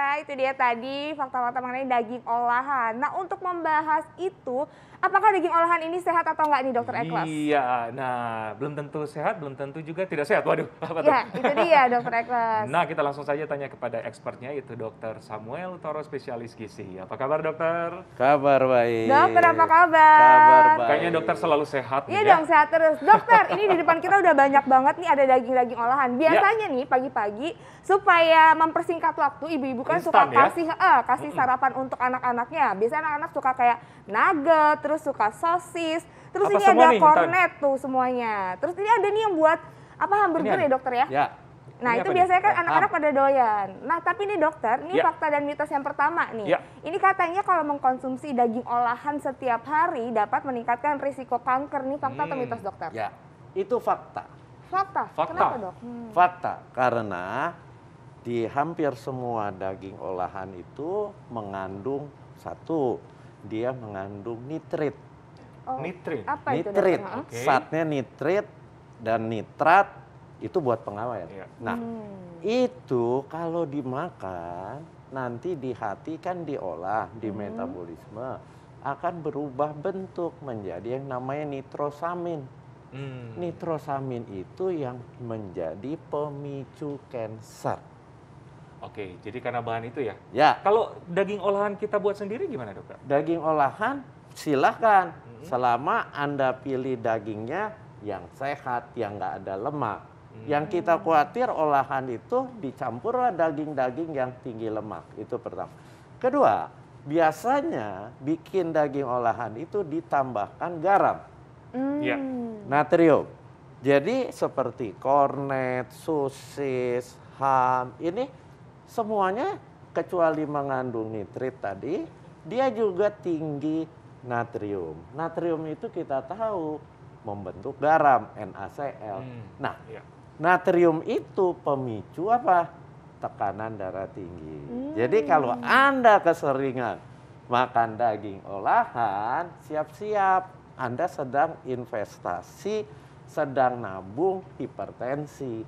pemirsa, itu dia tadi fakta-fakta mengenai daging olahan. Nah, untuk membahas itu, apakah daging olahan ini sehat atau enggak nih Dokter Eklas? Iya, nah belum tentu sehat, belum tentu juga tidak sehat. Waduh, apa tuh? Ya, itu dia Dokter Eklas. Nah, kita langsung saja tanya kepada expertnya, yaitu Dokter Samuel Toro, spesialis gizi. Apa kabar dokter? Kabar baik. Dokter, apa kabar? Kabar baik. Kayaknya dokter selalu sehat Iya nih dong, sehat terus. Dokter, ini di depan kita udah banyak banget nih ada daging-daging olahan. Biasanya nih pagi-pagi supaya mempersingkat waktu, ibu-ibu kan suka Instan, kasih sarapan untuk anak-anaknya. Biasanya anak-anak suka kayak nugget, terus suka sosis, terus Apa ini semua ada nih, cornet tuh semuanya. Terus ini ada nih yang buat apa hamburger Ini ya dokter ya? Ya. Nah, Ini itu apa biasanya nih? kan anak-anak pada doyan. Nah, tapi nih dokter, ini Ya. fakta dan mitos yang pertama nih. Ya. Ini katanya kalau mengkonsumsi daging olahan setiap hari dapat meningkatkan risiko kanker. Nih fakta atau mitos dokter? Ya. Itu fakta. Fakta. Fakta. Kenapa dok? Fakta karena di hampir semua daging olahan itu mengandung satu, dia mengandung nitrit. Oh, Nitrit. Apa itu Nitrit. dokter? Oke. Zatnya nitrit dan nitrat itu buat pengawet. Iya. Nah, itu kalau dimakan nanti di hati kan diolah, di metabolisme akan berubah bentuk menjadi yang namanya nitrosamin. Nitrosamin itu yang menjadi pemicu kanker. Oke, jadi karena bahan itu ya? Ya, Kalau daging olahan kita buat sendiri gimana dokter? daging olahan silahkan selama Anda pilih dagingnya yang sehat, yang nggak ada lemak. Yang kita khawatir olahan itu dicampurlah daging-daging yang tinggi lemak. Itu pertama. Kedua, biasanya bikin daging olahan itu ditambahkan garam, Iya. natrium. Jadi seperti kornet, sosis, ham, ini semuanya kecuali mengandung nitrit tadi, dia juga tinggi natrium. Natrium itu kita tahu membentuk garam, NaCl. Nah, Iya. natrium itu pemicu apa? Tekanan darah tinggi. Jadi kalau Anda keseringan makan daging olahan, siap-siap Anda sedang investasi, sedang nabung hipertensi.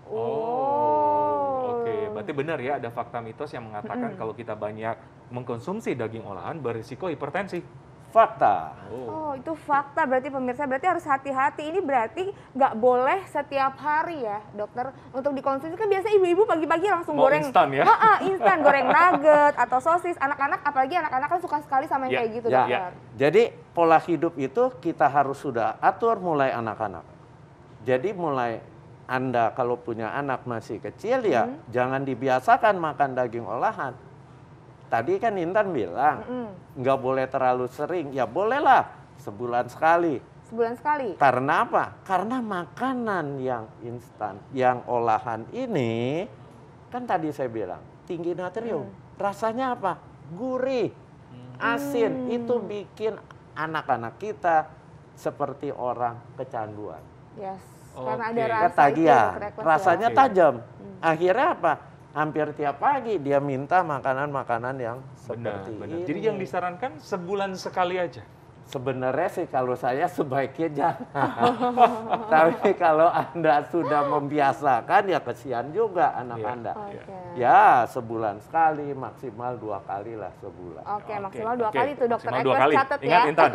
Oh, oke. Berarti benar ya ada fakta mitos yang mengatakan kalau kita banyak mengkonsumsi daging olahan berisiko hipertensi. Fakta. Oh, itu fakta berarti pemirsa. Berarti harus hati-hati. Ini berarti nggak boleh setiap hari ya dokter untuk dikonsumsi. Kan biasa ibu-ibu pagi-pagi langsung Mau goreng. instan ya? Instan, goreng nugget atau sosis. Anak-anak, apalagi anak-anak kan suka sekali sama yang Ya, kayak gitu ya. dokter. Jadi pola hidup itu kita harus sudah atur mulai anak-anak. Jadi mulai Anda kalau punya anak masih kecil ya jangan dibiasakan makan daging olahan. Tadi kan Intan bilang nggak boleh terlalu sering. Ya bolehlah sebulan sekali. Sebulan sekali. Karena apa? Karena makanan yang instan, yang olahan ini kan tadi saya bilang tinggi natrium. Rasanya apa? Gurih, asin. Itu bikin anak-anak kita seperti orang kecanduan. Yes. Oke. Karena ada rasa itu Ketagihan, dokter Eklas, rasanya ya. tajam. Akhirnya apa? Hampir tiap pagi dia minta makanan-makanan yang Benar, seperti benar. ini. Jadi yang disarankan sebulan sekali aja. Sebenarnya sih kalau saya sebaiknya jangan. Tapi kalau Anda sudah membiasakan ya kesian juga anak Iya. Anda. Oke. Ya sebulan sekali, maksimal 2 kali lah sebulan. Oke, maksimal 2 oke. kali tuh dokter Maksimal 2 Eklas kali. catat Ingat, ya. Intan.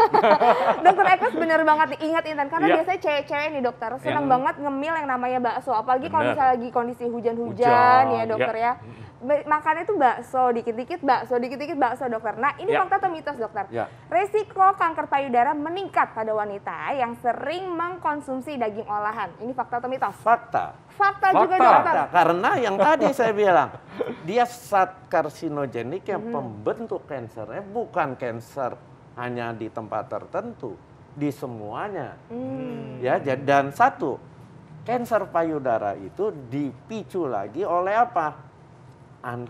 Dokter Eklas bener banget nih, ingat Intan. Karena Iya. biasanya cewek-cewek nih dokter, senang Iya. banget ngemil yang namanya bakso. Apalagi kalau Bener. misalnya lagi kondisi hujan-hujan Hujan, ya dokter iya. ya. Makannya tuh bakso, dikit-dikit bakso dokter. Nah ini Ya. fakta atau mitos dokter? Ya. Resiko kanker payudara meningkat pada wanita yang sering mengkonsumsi daging olahan. Ini fakta atau mitos? Fakta. Fakta juga Fakta. dokter. Fakta. Karena yang tadi saya bilang, dia zat karsinogenik yang pembentuk kansernya bukan kanker hanya di tempat tertentu, di semuanya. Ya, dan satu, kanker payudara itu dipicu lagi oleh apa?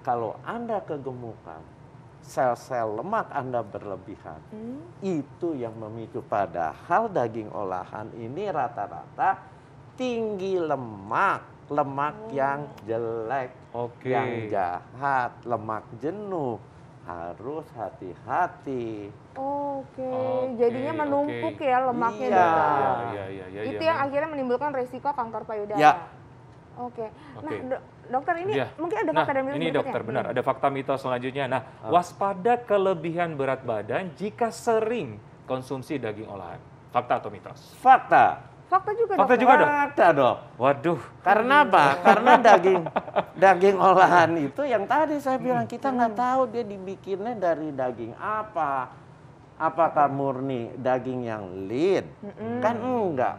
Kalau Anda kegemukan, sel-sel lemak Anda berlebihan, itu yang memicu. Padahal daging olahan ini rata-rata tinggi lemak, yang jelek, Oke. yang jahat, lemak jenuh. Harus hati-hati. Oke, Oke, jadinya menumpuk oke. ya lemaknya Iya. dokter. Iya. Itu yang akhirnya menimbulkan resiko kanker payudara. Ya. Oke. Nah, Oke. dokter ini Iya. mungkin ada Nah, fakta dan mitos ini berikutnya. dokter, benar. Ada fakta mitos selanjutnya. Nah, waspada kelebihan berat badan jika sering konsumsi daging olahan. Fakta atau mitos? Fakta. Fakta juga, Fakta dokter. juga, Dok? Fakta, Dok. Waduh. Karena apa? Karena daging olahan itu yang tadi saya bilang kita nggak tahu dia dibikinnya dari daging apa. Apakah murni daging yang lean? Kan enggak.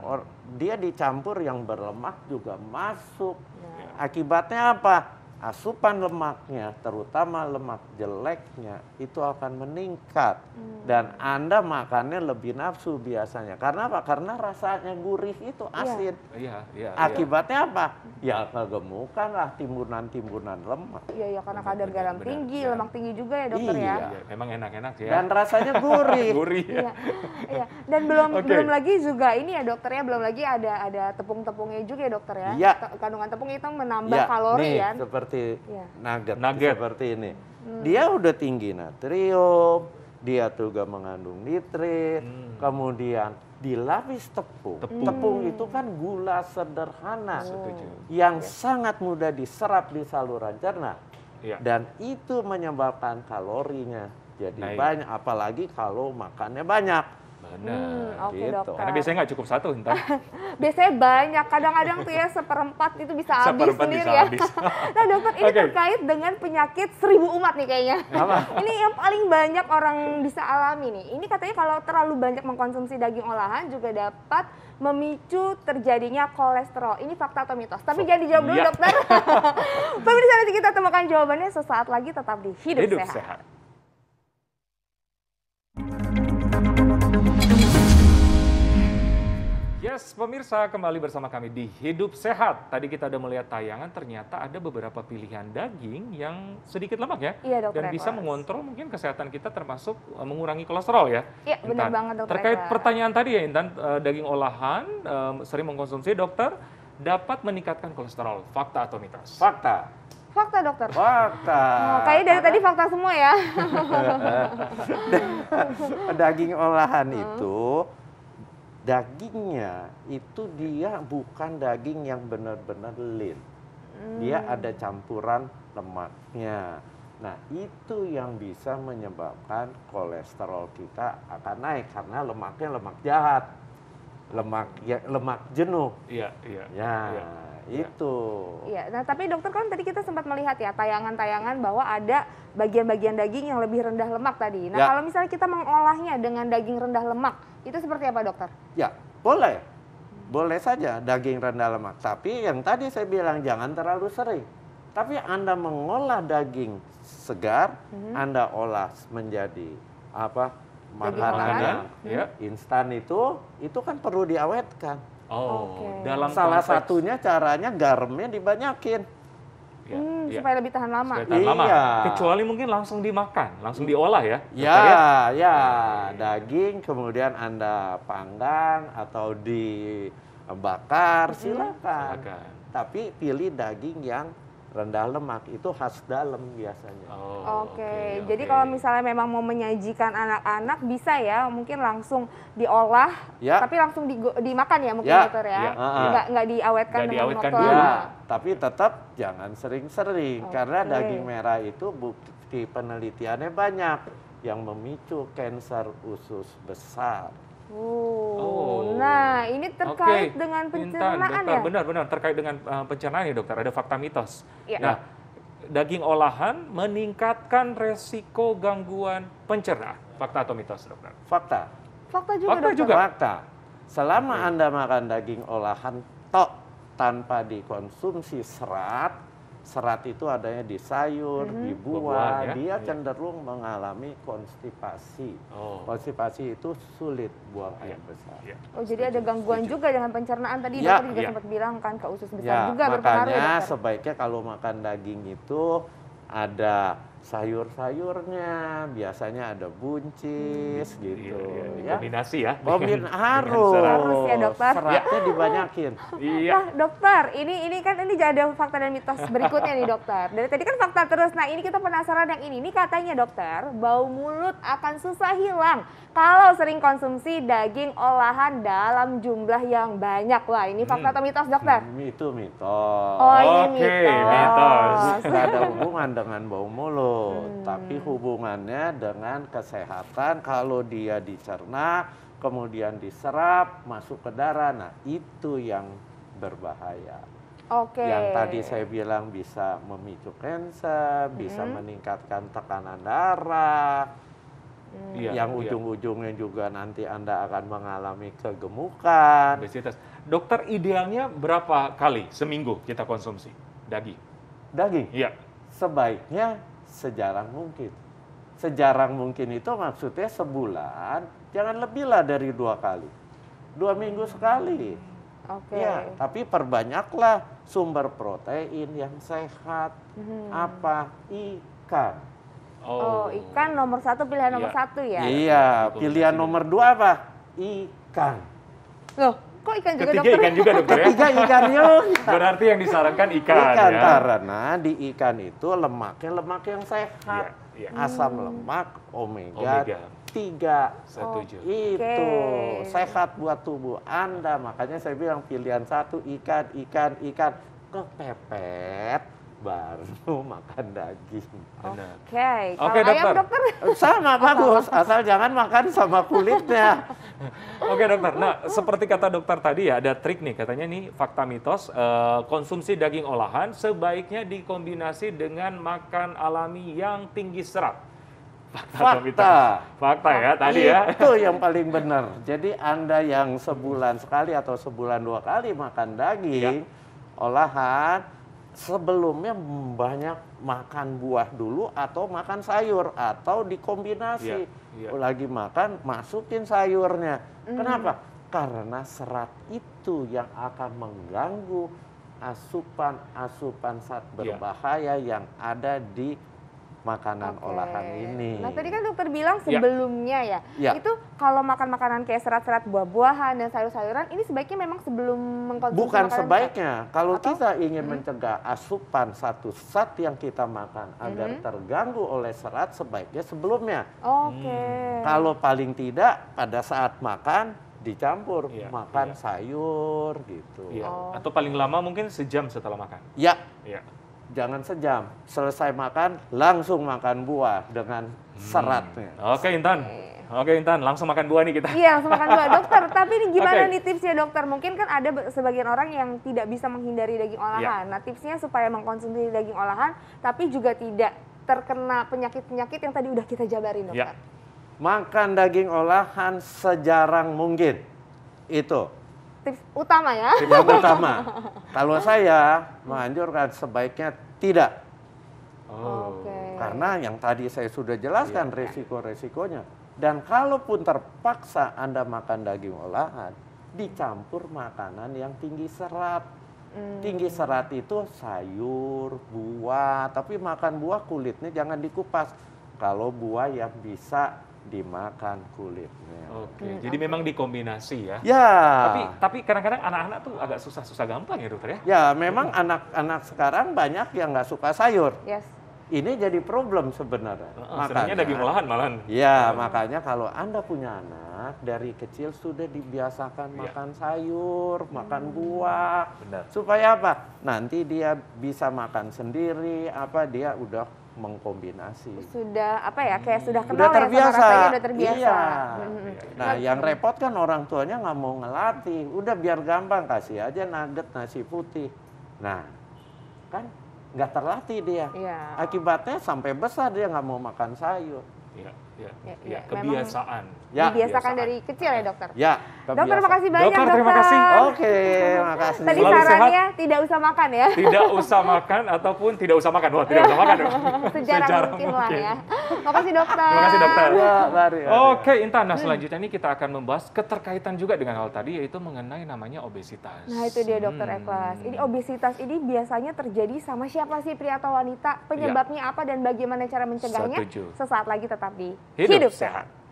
Dia dicampur yang berlemak juga masuk. Akibatnya apa? Asupan lemaknya, terutama lemak jeleknya, itu akan meningkat. Dan Anda makannya lebih nafsu biasanya. Karena apa? Karena rasanya gurih itu asin. Iya, iya. Akibatnya apa? Ya kegemukan lah timbunan-timbunan lemak. Iya, karena kadar Benar, garam benar. tinggi, Ya. lemak tinggi juga ya, dokter ya. Iya. Iya, memang enak-enak ya. Dan rasanya gurih. Gurih ya. Iya, iya. Dan belum Oke. belum lagi juga ini ya dokter ya, belum lagi ada tepung-tepungnya juga ya dokter ya. Iya. Kandungan tepung itu menambah Ya, kalori nih, kan. seperti Iya. nugget seperti ini. Dia udah tinggi natrium, dia juga mengandung nitrit, kemudian dilapis tepung. Tepung itu kan gula sederhana Setuju. yang sangat mudah diserap di saluran cerna. Iya. Dan itu menyebabkan kalorinya jadi Naik. banyak, apalagi kalau makannya banyak. Benar. Oke, gitu. dokter. Karena biasanya nggak cukup satu, Intan. Biasanya banyak, kadang-kadang tuh ya seperempat itu bisa habis Seperempat sendiri bisa ya. habis. Nah dokter, ini Oke. terkait dengan penyakit 1000 umat nih kayaknya. Ini yang paling banyak orang bisa alami nih. Ini katanya kalau terlalu banyak mengkonsumsi daging olahan juga dapat memicu terjadinya kolesterol. Ini fakta atau mitos? Tapi jangan dijawab dulu Iya. dokter. Pemirsa, nanti kita temukan jawabannya sesaat lagi, tetap di Hidup Sehat. Yes, pemirsa, kembali bersama kami di Hidup Sehat. Tadi kita udah melihat tayangan, ternyata ada beberapa pilihan daging yang sedikit lemak ya. Iya, Dokter Dan bisa Eklas. mengontrol mungkin kesehatan kita, termasuk mengurangi kolesterol ya. Iya, benar Intan. banget, Dokter Terkait Eklas. pertanyaan tadi ya Intan, daging olahan sering mengkonsumsi dokter dapat meningkatkan kolesterol. Fakta atau mitos? Fakta. Fakta dokter. Fakta. Oh, kayaknya dari tadi fakta semua ya. Daging olahan itu dagingnya itu dia bukan daging yang benar-benar lean. Dia ada campuran lemaknya. Nah, itu yang bisa menyebabkan kolesterol kita akan naik karena lemaknya lemak jahat. Lemak jenuh. Iya, iya. Ya, iya. itu. Iya, nah tapi dokter kan tadi kita sempat melihat ya tayangan-tayangan bahwa ada bagian-bagian daging yang lebih rendah lemak tadi. Nah Ya. kalau misalnya kita mengolahnya dengan daging rendah lemak, itu seperti apa dokter? Ya, boleh. Boleh saja daging rendah lemak. Tapi yang tadi saya bilang jangan terlalu sering. Tapi Anda mengolah daging segar, Anda olah menjadi apa? Makanan ya. instan itu kan perlu diawetkan. Oh, Oke. dalam Salah konteks- satunya caranya garamnya dibanyakin. Ya, ya. Supaya lebih tahan lama. Supaya tahan lama. Iya. Kecuali mungkin langsung dimakan, langsung diolah ya. Ya, dokter ya, daging kemudian Anda panggang atau dibakar, silakan. Silakan. Tapi pilih daging yang rendah lemak, itu khas dalam biasanya. Oh, Oke, jadi kalau misalnya memang mau menyajikan anak-anak bisa ya, mungkin langsung diolah, Ya. tapi langsung dimakan ya mungkin Ya, dokter ya, ya, nggak diawetkan Nggak dengan diawetkan waktu dulu. lama. Ya, tapi tetap jangan sering-sering karena Oke. daging merah itu bukti penelitiannya banyak yang memicu kanker usus besar. Oh. Nah ini terkait Oke, dengan Intan, pencernaan dokter, ya? benar-benar terkait dengan pencernaan ya dokter, ada fakta mitos. Iya. Nah, daging olahan meningkatkan resiko gangguan pencernaan. Fakta atau mitos dokter? Fakta. Fakta juga Fakta dokter. juga. Fakta. Selama Anda makan daging olahan tok tanpa dikonsumsi serat, serat itu adanya di sayur, di Buah-buahan buah, ya. dia Iya. cenderung mengalami konstipasi. Oh. Konstipasi itu sulit buang air besar. Iya. Oh jadi ada gangguan juga dengan pencernaan tadi Ya, dokter juga ya. sempat bilang kan ke usus besar Ya, juga berpengaruh ya makanya dokter. sebaiknya kalau makan daging itu ada sayur-sayurnya, biasanya ada buncis gitu ya. Kombinasi ya. Harus ya dokter. seratnya dibanyakin. Iya. Nah dokter, ini kan ini ada fakta dan mitos berikutnya nih dokter. Dari tadi kan fakta terus, nah ini kita penasaran yang ini katanya dokter, bau mulut akan susah hilang kalau sering konsumsi daging olahan dalam jumlah yang banyak. Wah ini fakta atau mitos dokter? Itu mitos. Oh ini Oke, mitos. mitos. Nggak ada hubungan dengan bau mulut, tapi hubungannya dengan kesehatan. Kalau dia dicerna, kemudian diserap, masuk ke darah, nah itu yang berbahaya. Oke. Yang tadi saya bilang bisa memicu kanker, bisa meningkatkan tekanan darah, Iya, yang iya. ujung-ujungnya juga nanti Anda akan mengalami kegemukan. Obesitas. Dokter, idealnya berapa kali seminggu kita konsumsi daging? Daging? Iya. Sebaiknya sejarang mungkin. Sejarang mungkin itu maksudnya sebulan, jangan lebih lah dari 2 kali. 2 minggu sekali. Oke. Ya, tapi perbanyaklah sumber protein yang sehat. Apa? Ikan. Oh, ikan nomor 1, pilihan nomor 1 ya? Iya, pilihan nomor 2 apa? Ikan. Loh, kok ikan juga Ketiga dokter? ikan juga dokter ya? Tiga ikan yuk. Berarti yang disarankan ikan Ikan, ya? karena di ikan itu lemaknya lemak yang sehat. Iya, iya. Asam lemak omega 3. Setuju. Itu sehat buat tubuh Anda. Makanya saya bilang pilihan 1 ikan. Kepepet baru makan daging. Benar. Oke, Oke, kalau ayam dokter. dokter? Sama bagus, asal jangan makan sama kulitnya. Oke dokter, nah seperti kata dokter tadi ya, ada trik nih katanya nih fakta mitos, konsumsi daging olahan sebaiknya dikombinasi dengan makan alami yang tinggi serat. Atau mitos? Fakta ya tadi ya. Itu yang paling benar. Jadi Anda yang sebulan sekali atau sebulan 2 kali makan daging olahan, sebelumnya banyak makan buah dulu atau makan sayur atau dikombinasi. Lagi makan masukin sayurnya. Kenapa? Karena serat itu yang akan mengganggu asupan zat berbahaya yang ada di makanan olahan ini. Nah tadi kan dokter bilang sebelumnya ya, itu kalau makan makanan kayak serat-serat buah-buahan dan sayur-sayuran, ini sebaiknya memang sebelum mengkonsumsi Bukan makanan sebaiknya, kalau Atau? kita ingin mencegah asupan satu zat yang kita makan agar terganggu oleh serat, sebaiknya sebelumnya. Oke. Kalau paling tidak pada saat makan dicampur, makan iya. sayur gitu. Iya. Atau paling lama mungkin sejam setelah makan. Ya, Iya. jangan sejam. Selesai makan, langsung makan buah dengan seratnya. Oke Intan. Oke Intan, langsung makan buah nih kita. Iya, langsung makan buah. Dokter, tapi ini gimana Oke. nih tipsnya dokter? Mungkin kan ada sebagian orang yang tidak bisa menghindari daging olahan. Nah tipsnya supaya mengkonsumsi daging olahan, tapi juga tidak terkena penyakit-penyakit yang tadi udah kita jabarin dokter. Makan daging olahan sejarang mungkin. Itu Tips utama ya. yang pertama. Kalau saya menganjurkan sebaiknya tidak. Oke. Karena yang tadi saya sudah jelaskan resiko-resikonya. Dan kalaupun terpaksa Anda makan daging olahan, dicampur makanan yang tinggi serat. Tinggi serat itu sayur, buah, tapi makan buah kulitnya jangan dikupas. Kalau buah yang bisa dimakan kulitnya. Oke, jadi memang dikombinasi ya. Ya. Tapi kadang-kadang anak-anak tuh agak susah gampang ya dokter ya. Ya, memang anak-anak sekarang banyak yang nggak suka sayur. Yes. Ini jadi problem sebenarnya. Sebenarnya daging olahan malahan. Ya, makanya kalau Anda punya anak dari kecil sudah dibiasakan makan sayur, makan buah. Benar. Supaya apa? Nanti dia bisa makan sendiri, dia udah mengkombinasi. Sudah kayak sudah kenal Udah ya sama terbiasa. rasanya, udah terbiasa. Iya. Mhm. Nah, yang repot kan orang tuanya nggak mau ngelatih. Udah biar gampang, kasih aja nugget nasi putih. Nah, kan nggak terlatih dia. Iya. Akibatnya sampai besar dia nggak mau makan sayur. Iya. Ya, Kebiasaan. Ya. Dibiasakan dari kecil ya dokter? Ya, Tak Dokter, biasa. makasih banyak, Dokter, terima kasih. Oke, makasih. Tadi Selalu sarannya tidak usah makan ya. Tidak usah makan ataupun tidak usah makan. Wah, tidak usah makan dong. Sejarah mungkin lah ya. Makasih dokter. Terima kasih dokter. Ya, mari. Oke, Intan. Nah, selanjutnya ini kita akan membahas keterkaitan juga dengan hal tadi, yaitu mengenai namanya obesitas. Nah itu dia dokter Eklas. Ini obesitas ini biasanya terjadi sama siapa sih, pria atau wanita? Penyebabnya apa dan bagaimana cara mencegahnya? Setuju. Sesaat lagi tetap di Hidup Sehat.